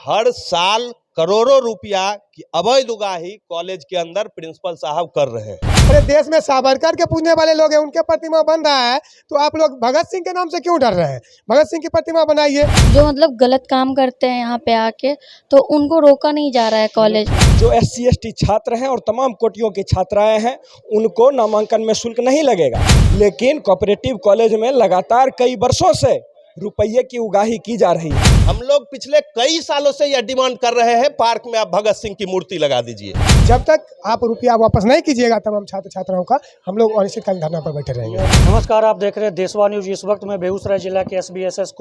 हर साल करोड़ों रुपया की अवैध उगाही कॉलेज के अंदर प्रिंसिपल साहब कर रहे हैं। अरे देश में सावरकर के पूजने वाले लोग हैं, उनके प्रतिमा बन रहा है तो आप लोग भगत सिंह के नाम से क्यों डर रहे हैं? भगत सिंह की प्रतिमा बनाइए। जो मतलब गलत काम करते हैं यहाँ पे आके, तो उनको रोका नहीं जा रहा है कॉलेज। जो SC ST छात्र हैं और तमाम कोटियों की छात्राएं हैं, उनको नामांकन में शुल्क नहीं लगेगा, लेकिन कोऑपरेटिव कॉलेज में लगातार कई वर्षों से रुपये की उगाही की जा रही है। हम लोग पिछले कई सालों से यह डिमांड कर रहे हैं, पार्क में आप भगत सिंह की मूर्ति लगा दीजिए। जब तक आप रुपया वापस नहीं कीजिएगा तमाम छात्र छात्राओं का, हम लोग अनिश्चितकालीन धरना पर बैठे रहेंगे। नमस्कार, आप देख रहे हैं देशवा न्यूज। इस वक्त मैं बेगूसराय जिला के SBSS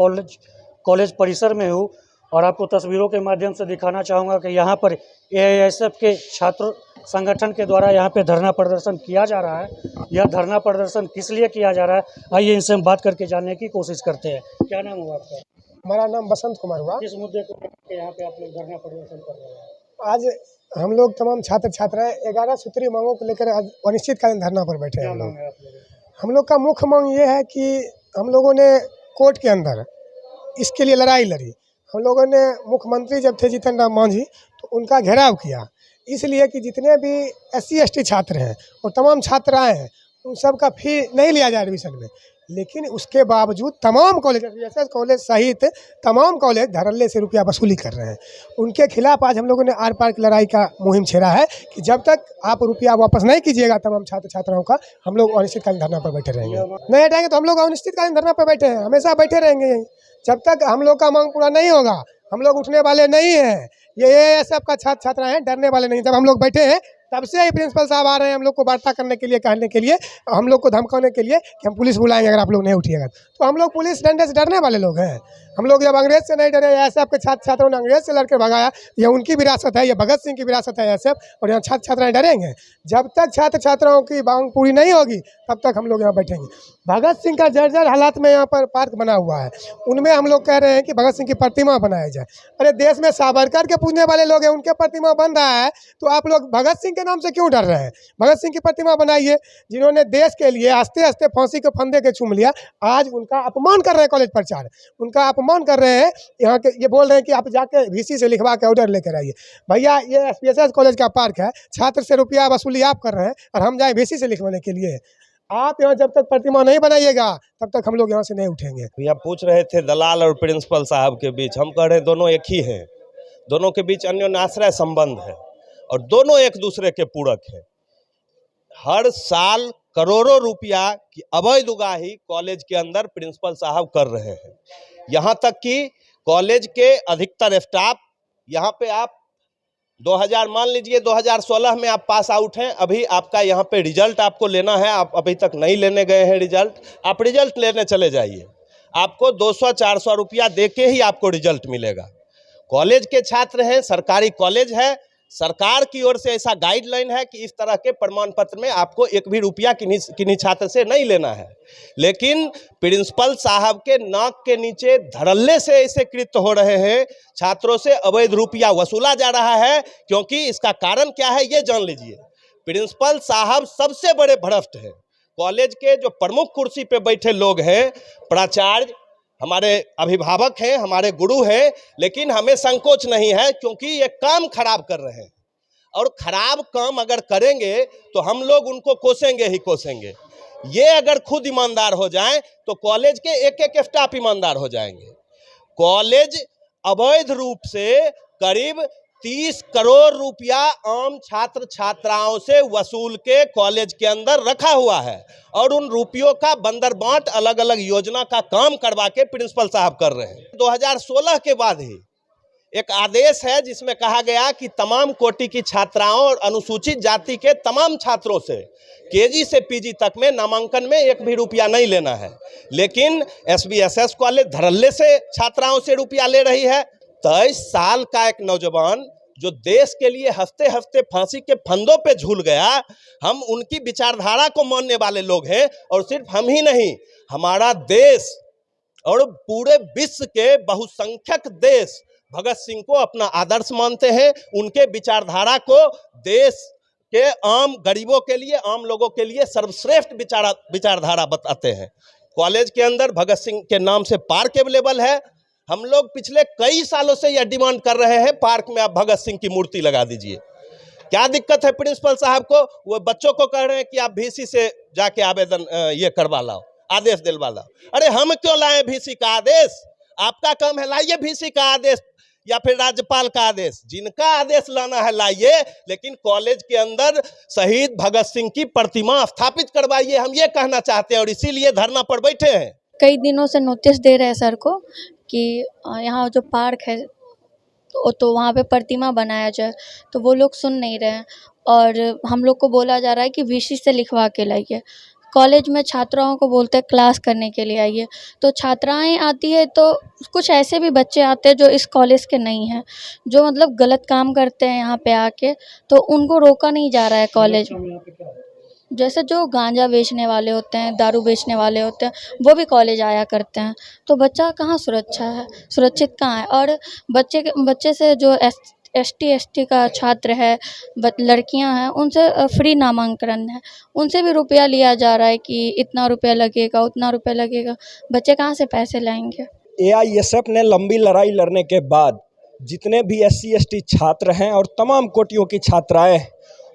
कॉलेज परिसर में हूँ और आपको तस्वीरों के माध्यम से दिखाना चाहूँगा कि यहाँ पर AISF के छात्र संगठन के द्वारा यहाँ पे धरना प्रदर्शन किया जा रहा है। यह धरना प्रदर्शन किस लिए किया जा रहा है, आइए इनसे हम बात करके जानने की कोशिश करते हैं। क्या नाम हुआ आपका? हमारा नाम बसंत कुमार हुआ। किस मुद्दे को लेकर यहाँ पे आप लोग धरना प्रदर्शन कर रहे हैं? आज हम लोग तमाम छात्र छात्राएं 11 सूत्रीय मांगों को लेकर आज अनिश्चितकालीन धरना पर बैठे हैं। क्या मांग है आप लोगों की? हम लोग का मुख्य मांग ये है कि हम लोगों ने कोर्ट के अंदर इसके लिए लड़ाई लड़ी। हम लोगों ने मुख्यमंत्री जब थे जीतन राम मांझी तो उनका घेराव किया, इसलिए कि जितने भी SC ST छात्र हैं और तमाम छात्राएं हैं उन सब का फी नहीं लिया जाए एडमिशन में। लेकिन उसके बावजूद तमाम कॉलेज, SBSS कॉलेज सहित तमाम कॉलेज धड़ल्ले से रुपया वसूली कर रहे हैं। उनके खिलाफ आज हम लोगों ने आर पार की लड़ाई का मुहिम छेड़ा है कि जब तक आप रुपया वापस नहीं कीजिएगा तमाम छात्र छात्राओं का, हम लोग अनिश्चितकालीन धरना पर बैठे रहेंगे। नहीं हटाएंगे तो हम लोग अनिश्चितकालीन धरना पर बैठे हैं, हमेशा बैठे रहेंगे यहीं जब तक हम लोग का मांग पूरा नहीं होगा। हम लोग उठने वाले नहीं हैं। ये AISF का छात्र छात्रा हैं, डरने वाले नहीं। जब हम लोग बैठे हैं तब से ही प्रिंसिपल साहब आ रहे हैं हम लोग को वार्ता करने के लिए, कहने के लिए, हम लोग को धमकाने के लिए कि हम पुलिस बुलाएंगे अगर आप लोग नहीं उठिएगा। तो हम लोग पुलिस डंडे से डरने वाले लोग हैं? हम लोग जब अंग्रेज से नहीं डरे, AISF के छात्र छात्रों ने अंग्रेज से लड़कर भगाया, ये उनकी विरासत है, ये भगत सिंह की विरासत है AISF, और यहाँ छात्र छात्राएं डरेंगे? जब तक छात्र छात्राओं की मांग पूरी नहीं होगी तब तक हम लोग यहाँ बैठेंगे। भगत सिंह का जर्जर हालात में यहाँ पर पार्क बना हुआ है, उनमें हम लोग कह रहे हैं कि भगत सिंह की प्रतिमा बनाया जाए। अरे देश में सावरकर के पूजने वाले लोग हैं, उनके प्रतिमा बन रहा है तो आप लोग भगत सिंह के नाम से क्यों डर रहे हैं? भगत सिंह की प्रतिमा बनाइए, जिन्होंने देश के लिए हंसते हंसते फांसी के फंदे के चूम लिया। आज उनका अपमान कर रहे हैं कॉलेज प्रचार, उनका अपमान कर रहे हैं। यहाँ के ये बोल रहे हैं कि आप जाके VC से लिखवा के ऑर्डर लेकर आइए। भैया ये SBSS कॉलेज का पार्क है, छात्र से रुपया वसूली आप कर रहे हैं और हम जाए VC से लिखवाने के लिए? आप यहाँ जब तक प्रतिमा नहीं बनाइएगा तब तक हम लोग यहाँ से नहीं उठेंगे। भैया पूछ रहे थे दलाल और प्रिंसिपल साहब के बीच, हम कह रहे हैं दोनों एक ही हैं। दोनों के बीच अन्योन्याश्रय संबंध है और दोनों एक दूसरे के पूरक हैं। हर साल करोड़ों रुपया की अवैध उगाही कॉलेज के अंदर प्रिंसिपल साहब कर रहे हैं। यहाँ तक कि कॉलेज के अधिकतर स्टाफ, यहाँ पे आप 2000 मान लीजिए 2016 में आप पास आउट हैं, अभी आपका यहाँ पे रिजल्ट आपको लेना है, आप अभी तक नहीं लेने गए हैं रिजल्ट, आप रिजल्ट लेने चले जाइए, आपको 200-400 रुपया दे के ही आपको रिजल्ट मिलेगा। कॉलेज के छात्र हैं, सरकारी कॉलेज है, सरकार की ओर से ऐसा गाइडलाइन है कि इस तरह के प्रमाण पत्र में आपको एक भी रुपया किन्हीं छात्र से नहीं लेना है। लेकिन प्रिंसिपल साहब के नाक के नीचे धड़ल्ले से ऐसे कृत्य हो रहे हैं, छात्रों से अवैध रुपया वसूला जा रहा है। क्योंकि इसका कारण क्या है ये जान लीजिए। प्रिंसिपल साहब सबसे बड़े भ्रष्ट हैं। कॉलेज के जो प्रमुख कुर्सी पे बैठे लोग हैं, प्राचार्य हमारे अभिभावक हैं, हमारे गुरु हैं, लेकिन हमें संकोच नहीं है क्योंकि ये काम खराब कर रहे हैं और खराब काम अगर करेंगे तो हम लोग उनको कोसेंगे ही कोसेंगे। ये अगर खुद ईमानदार हो जाएं तो कॉलेज के एक एक स्टाफ ईमानदार हो जाएंगे। कॉलेज अवैध रूप से करीब 30 करोड़ रुपया आम छात्र छात्राओं से वसूल के कॉलेज के अंदर रखा हुआ है और उन रुपयों का बंदरबांट अलग अलग योजना का काम करवा के प्रिंसिपल साहब कर रहे हैं। 2016 के बाद ही एक आदेश है जिसमें कहा गया कि तमाम कोटि की छात्राओं और अनुसूचित जाति के तमाम छात्रों से KG से PG तक में नामांकन में एक भी रुपया नहीं लेना है। लेकिन SBSS कॉलेज धड़ल्ले से छात्राओं से रुपया ले रही है। 23 साल का एक नौजवान जो देश के लिए हंसते हंसते फांसी के फंदों पे झूल गया, हम उनकी विचारधारा को मानने वाले लोग हैं। और सिर्फ हम ही नहीं, हमारा देश और पूरे विश्व के बहुसंख्यक देश भगत सिंह को अपना आदर्श मानते हैं। उनके विचारधारा को देश के आम गरीबों के लिए, आम लोगों के लिए सर्वश्रेष्ठ विचारधारा बताते हैं। कॉलेज के अंदर भगत सिंह के नाम से पार्क अवेलेबल है। हम लोग पिछले कई सालों से यह डिमांड कर रहे हैं, पार्क में आप भगत सिंह की मूर्ति लगा दीजिए। क्या दिक्कत है प्रिंसिपल साहब को? वो बच्चों को कह रहे हैं कि आप VC से जाके आवेदन ये करवा लाओ, आदेश दिलवा लाओ। अरे हम क्यों लाएं VC का आदेश? आपका काम है, लाइए VC का आदेश या फिर राज्यपाल का आदेश, जिनका आदेश लाना है लाइए, लेकिन कॉलेज के अंदर शहीद भगत सिंह की प्रतिमा स्थापित करवाइए। हम ये कहना चाहते हैं और इसीलिए धरना पर बैठे हैं। कई दिनों से नोटिस दे रहे हैं सर को कि यहाँ जो पार्क है तो वहाँ पे प्रतिमा बनाया जाए, तो वो लोग सुन नहीं रहे हैं और हम लोग को बोला जा रहा है कि VC से लिखवा के लाइए। कॉलेज में छात्राओं को बोलते हैं क्लास करने के लिए आइए, तो छात्राएं आती है तो कुछ ऐसे भी बच्चे आते हैं जो इस कॉलेज के नहीं हैं, जो मतलब गलत काम करते हैं यहाँ पे आके, तो उनको रोका नहीं जा रहा है कॉलेज में। जैसे जो गांजा बेचने वाले होते हैं, दारू बेचने वाले होते हैं, वो भी कॉलेज आया करते हैं, तो बच्चा कहाँ सुरक्षित कहाँ है? और बच्चे से जो ST का छात्र है, लड़कियां हैं, उनसे फ्री नामांकन है, उनसे भी रुपया लिया जा रहा है कि इतना रुपया लगेगा, उतना रुपया लगेगा। बच्चे कहाँ से पैसे लाएंगे? AISF ने लंबी लड़ाई लड़ने के बाद जितने भी SC ST छात्र हैं और तमाम कोटियों की छात्राएं हैं,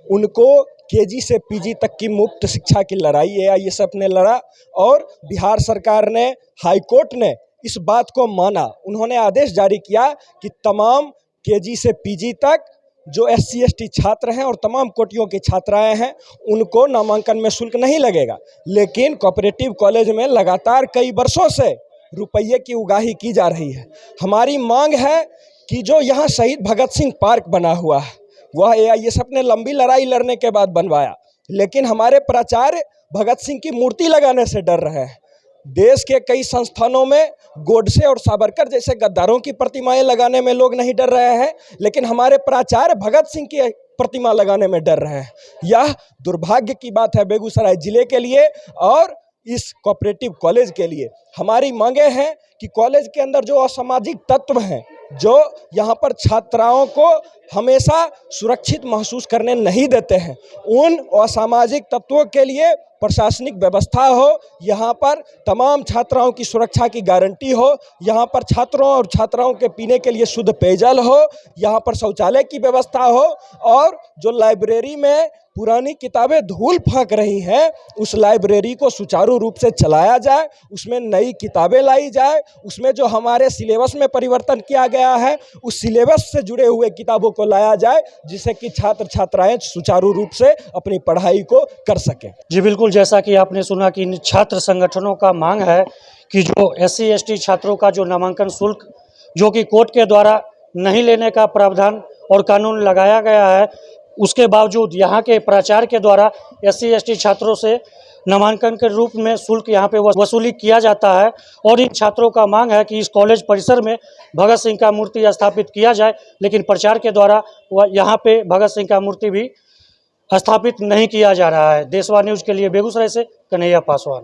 उनको KG से PG तक की मुफ्त शिक्षा की लड़ाई AISF ने लड़ा और बिहार सरकार ने, हाई कोर्ट ने इस बात को माना। उन्होंने आदेश जारी किया कि तमाम KG से PG तक जो SC ST छात्र हैं और तमाम कोटियों की छात्राएं हैं, उनको नामांकन में शुल्क नहीं लगेगा। लेकिन कोऑपरेटिव कॉलेज में लगातार कई वर्षों से रुपये की उगाही की जा रही है। हमारी मांग है कि जो यहाँ शहीद भगत सिंह पार्क बना हुआ है, वह AISF ने लंबी लड़ाई लड़ने के बाद बनवाया, लेकिन हमारे प्राचार्य भगत सिंह की मूर्ति लगाने से डर रहे हैं। देश के कई संस्थानों में गोडसे और सावरकर जैसे गद्दारों की प्रतिमाएं लगाने में लोग नहीं डर रहे हैं, लेकिन हमारे प्राचार्य भगत सिंह की प्रतिमा लगाने में डर रहे हैं। यह दुर्भाग्य की बात है बेगूसराय जिले के लिए और इस कोऑपरेटिव कॉलेज के लिए। हमारी मांगे हैं कि कॉलेज के अंदर जो असामाजिक तत्व हैं, जो यहाँ पर छात्राओं को हमेशा सुरक्षित महसूस करने नहीं देते हैं, उन असामाजिक तत्वों के लिए प्रशासनिक व्यवस्था हो, यहाँ पर तमाम छात्राओं की सुरक्षा की गारंटी हो, यहाँ पर छात्रों और छात्राओं के पीने के लिए शुद्ध पेयजल हो, यहाँ पर शौचालय की व्यवस्था हो और जो लाइब्रेरी में पुरानी किताबें धूल फेंक रही हैं, उस लाइब्रेरी को सुचारू रूप से चलाया जाए, उसमें नई किताबें लाई जाए, उसमें जो हमारे सिलेबस में परिवर्तन किया गया है उस सिलेबस से जुड़े हुए किताबों को लाया जाए, जिससे कि छात्र छात्राएं सुचारू रूप से अपनी पढ़ाई को कर सकें। जी बिल्कुल, जैसा कि आपने सुना कि इन छात्र संगठनों का मांग है कि जो SC ST छात्रों का जो नामांकन शुल्क जो कि कोर्ट के द्वारा नहीं लेने का प्रावधान और कानून लगाया गया है, उसके बावजूद यहाँ के प्राचार्य के द्वारा SC ST छात्रों से नामांकन के रूप में शुल्क यहाँ पे वसूली किया जाता है और इन छात्रों का मांग है कि इस कॉलेज परिसर में भगत सिंह का मूर्ति स्थापित किया जाए, लेकिन प्राचार्य के द्वारा वह यहाँ पे भगत सिंह का मूर्ति भी स्थापित नहीं किया जा रहा है। देशवा न्यूज़ के लिए बेगूसराय से कन्हैया पासवान।